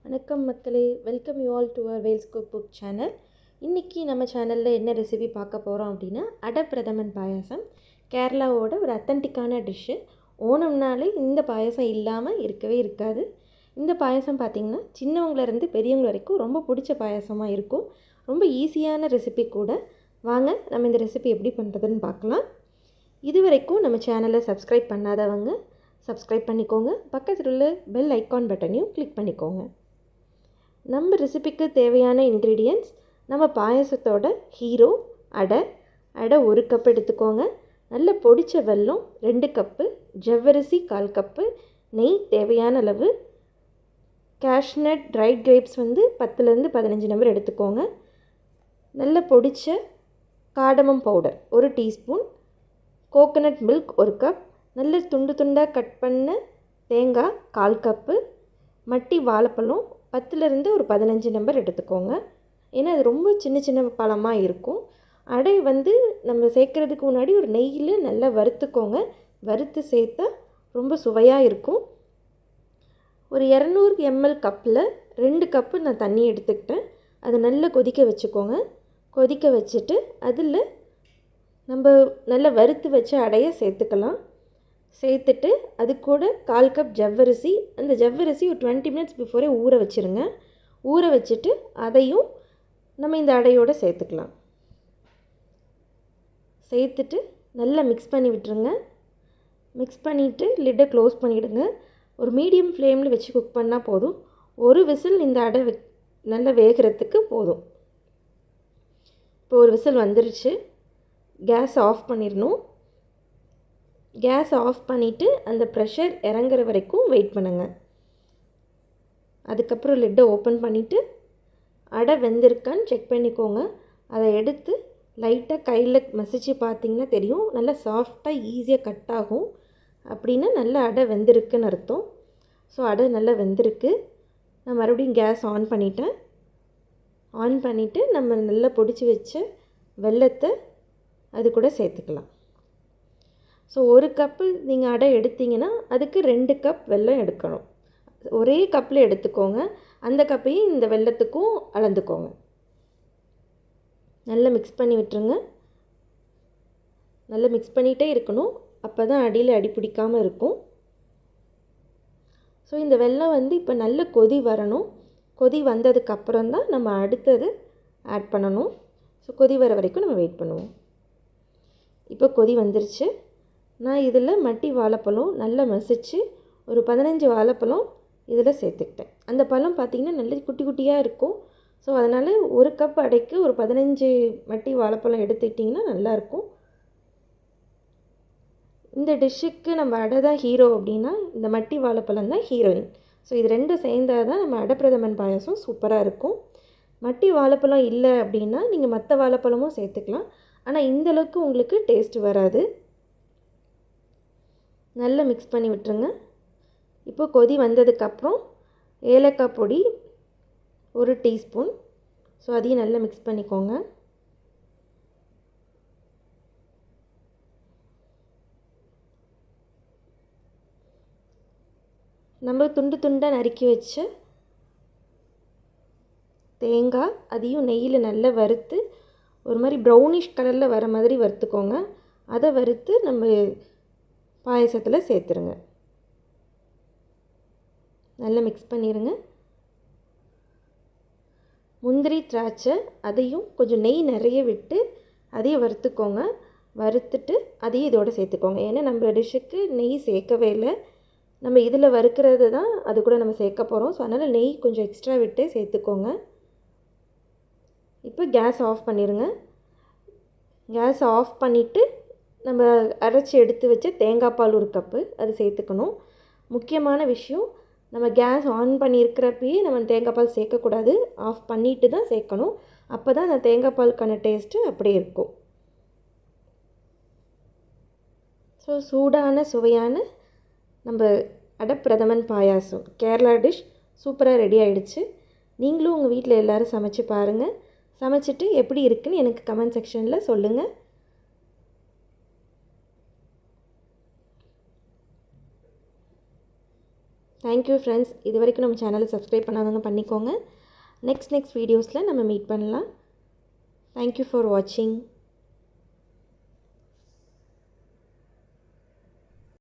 வணக்கம் மக்களே, welcome you all to our Vels cook book channel. இன்றைக்கி நம்ம சேனலில் என்ன ரெசிபி பார்க்க போகிறோம் அப்படின்னா அடப்பிரதமன் பாயாசம். கேரளாவோட ஒரு அத்தன்டிக்கான டிஷ்ஷு. ஓணம்னாலே இந்த பாயாசம் இல்லாமல் இருக்கவே இருக்காது. இந்த பாயாசம் பார்த்திங்கன்னா சின்னவங்கலேருந்து பெரியவங்க வரைக்கும் ரொம்ப பிடிச்ச பாயாசமாக இருக்கும். ரொம்ப ஈஸியான ரெசிபி கூட. வாங்க நம்ம இந்த ரெசிபி எப்படி பண்ணுறதுன்னு பார்க்கலாம். இது வரைக்கும் நம்ம சேனலை சப்ஸ்கிரைப் பண்ணாதவங்க சப்ஸ்கிரைப் பண்ணிக்கோங்க. பக்கத்தில் உள்ள பெல் ஐக்கான் பட்டனையும் கிளிக் பண்ணிக்கோங்க. நம்ம ரெசிபிக்கு தேவையான இன்க்ரீடியன்ட்ஸ், நம்ம பாயசத்தோட ஹீரோ அடை. 1 கப் எடுத்துக்கோங்க. நல்ல பொடிச்ச வெல்லம் 2 கப்பு, ஜவ்வரிசி 1/4 கப்பு, நெய் தேவையான அளவு, கேஷ்நட் ட்ரைட் கிரேப்ஸ் 10லேருந்து 15 நம்பர் எடுத்துக்கோங்க. நல்ல பொடிச்ச cardamom powder 1 teaspoon, coconut milk 1 cup, நல்ல துண்டு துண்டாக கட் பண்ண தேங்காய் 1/4 கப்பு, மட்டி வாழைப்பழம் 10லேருந்து ஒரு 15 நம்பர் எடுத்துக்கோங்க. ஏன்னா அது ரொம்ப சின்ன சின்ன பழமாக இருக்கும். அடை நம்ம சேர்க்குறதுக்கு முன்னாடி ஒரு நெய்யில் நல்லா வறுத்துக்கோங்க. வறுத்து சேர்த்தா ரொம்ப சுவையாக இருக்கும். ஒரு 200 ml கப்பில் 2 கப்பு நான் தண்ணி எடுத்துக்கிட்டேன். அதை நல்லா கொதிக்க வச்சுக்கோங்க. கொதிக்க வச்சுட்டு அதில் நம்ம நல்லா வறுத்து வச்ச அடையை சேர்த்துக்கலாம். சேர்த்துட்டு அது கூட 1/4 கப் ஜவ்வரிசி. அந்த ஜவ்வரிசி ஒரு 20 மினிட்ஸ் பிஃபோரே ஊற வச்சுருங்க. ஊற வச்சுட்டு அதையும் நம்ம இந்த அடையோடு சேர்த்துக்கலாம். சேர்த்துட்டு நல்லா மிக்ஸ் பண்ணி விட்டுருங்க. மிக்ஸ் பண்ணிவிட்டு லிட்டை க்ளோஸ் பண்ணிவிடுங்க. ஒரு மீடியம் ஃப்ளேமில் வச்சு குக் பண்ணால் போதும். ஒரு விசில் இந்த அடை நல்லா வேகிறதுக்கு போதும். இப்போ ஒரு விசில் வந்துருச்சு. கேஸ் ஆஃப் பண்ணிடணும். கேஸ் ஆஃப் பண்ணிவிட்டு அந்த ப்ரெஷர் இறங்குற வரைக்கும் வெயிட் பண்ணுங்கள். அதுக்கப்புறம் லிட்டை ஓப்பன் பண்ணிவிட்டு அடை வெந்திருக்கான்னு செக் பண்ணிக்கோங்க. அதை எடுத்து லைட்டாக கையில் மசிச்சு பார்த்திங்கன்னா தெரியும். நல்லா சாஃப்டாக ஈஸியாக கட் ஆகும். அப்படின்னா நல்லா அடை வெந்திருக்குன்னு அர்த்தம். ஸோ அடை நல்லா வெந்திருக்கு. நான் மறுபடியும் கேஸ் ஆன் பண்ணிட்டேன். ஆன் பண்ணிவிட்டு நம்ம நல்லா பொடிச்சு வச்ச வெல்லத்தை அது கூட சேர்த்துக்கலாம். ஸோ 1 கப்பு நீங்கள் அடை எடுத்திங்கன்னா அதுக்கு 2 கப் வெல்லம் எடுக்கணும். ஒரே கப்பில் எடுத்துக்கோங்க. அந்த கப்பையும் இந்த வெல்லத்துக்கும் அளந்துக்கோங்க. நல்லா மிக்ஸ் பண்ணி விட்டுருங்க. நல்லா மிக்ஸ் பண்ணிகிட்டே இருக்கணும். அப்போ தான் அடியில் அடி பிடிக்காமல் இருக்கும். ஸோ இந்த வெல்லம் இப்போ நல்ல கொதி வரணும். கொதி வந்ததுக்கப்புறம் தான் நம்ம அடுத்தது ஆட் பண்ணணும். ஸோ கொதி வர வரைக்கும் நம்ம வெயிட் பண்ணுவோம். இப்போ கொதி வந்துருச்சு. நான் இதில் மட்டி வாழைப்பழம் நல்லா மசிச்சு ஒரு 15 வாழைப்பழம் இதில் சேர்த்துக்கிட்டேன். அந்த பழம் பார்த்திங்கன்னா நல்ல குட்டி குட்டியாக இருக்கும். ஸோ அதனால் 1 கப் அடைக்கு ஒரு 15 மட்டி வாழைப்பழம் எடுத்துக்கிட்டிங்கன்னா நல்லாயிருக்கும். இந்த டிஷ்ஷுக்கு நம்ம அடை தான் ஹீரோ அப்படின்னா இந்த மட்டி வாழைப்பழம் தான் ஹீரோயின். ஸோ இது ரெண்டும் சேர்ந்தால் தான் நம்ம அடப்பிரதமன் பாயாசம் சூப்பராக இருக்கும். மட்டி வாழைப்பழம் இல்லை அப்படின்னா நீங்கள் மற்ற வாழைப்பழமும் சேர்த்துக்கலாம். ஆனால் இந்தளவுக்கு உங்களுக்கு டேஸ்ட் வராது. நல்லா மிக்ஸ் பண்ணி விட்டுருங்க. இப்போ கொதி வந்ததுக்கப்புறம் ஏலக்காய் பொடி 1 டீஸ்பூன். ஸோ அதையும் நல்லா மிக்ஸ் பண்ணிக்கோங்க. நம்ம துண்டு துண்டாக நறுக்கி வச்ச தேங்காய் அதையும் நெய்யில் நல்லா வறுத்து ஒரு மாதிரி ப்ரௌனிஷ் கலரில் வர மாதிரி வறுத்துக்கோங்க. அதை வறுத்து நம்ம பாயசத்தில் சேர்த்துருங்க. நல்லா மிக்ஸ் பண்ணிடுங்க. முந்திரி திராட்சை அதையும் கொஞ்சம் நெய் நிறைய விட்டு அதையும் வறுத்துக்கோங்க. வறுத்துட்டு அதையும் இதோடு சேர்த்துக்கோங்க. ஏன்னா நம்ம டிஷ்ஷுக்கு நெய் சேர்க்கவே இல்லை. நம்ம இதில் வறுக்கிறது தான் அது கூட நம்ம சேர்க்க போகிறோம். ஸோ அதனால் நெய் கொஞ்சம் எக்ஸ்ட்ரா விட்டு சேர்த்துக்கோங்க. இப்போ கேஸ் ஆஃப் பண்ணிடுங்க. கேஸ் ஆஃப் பண்ணிவிட்டு நம்ம அரைச்சி எடுத்து வச்ச தேங்காய் பால் 1 கப்பு அது சேர்த்துக்கணும். முக்கியமான விஷயம், நம்ம கேஸ் ஆன் பண்ணியிருக்கிறப்பயே நம்ம தேங்காய் பால் சேர்க்கக்கூடாது. ஆஃப் பண்ணிவிட்டு தான் சேர்க்கணும். அப்போ தான் அந்த தேங்காய் பாலுக்கான டேஸ்ட்டு அப்படியே இருக்கும். ஸோ சூடான சுவையான நம்ம அடப்பிரதமன் பாயாசம் கேரளா டிஷ் சூப்பராக ரெடி ஆகிடுச்சு. நீங்களும் உங்கள் வீட்டில் எல்லோரும் சமைச்சு பாருங்கள். சமைச்சிட்டு எப்படி இருக்குன்னு எனக்கு கமெண்ட் செக்ஷனில் சொல்லுங்கள். Thank you friends. இது வரைக்கும் நம்ம சேனலை சப்ஸ்கிரைப் பண்ணாதவங்க பண்ணிக்கோங்க. நெக்ஸ்ட் வீடியோஸில் நம்ம மீட் பண்ணலாம். தேங்க்யூ ஃபார் வாட்சிங்.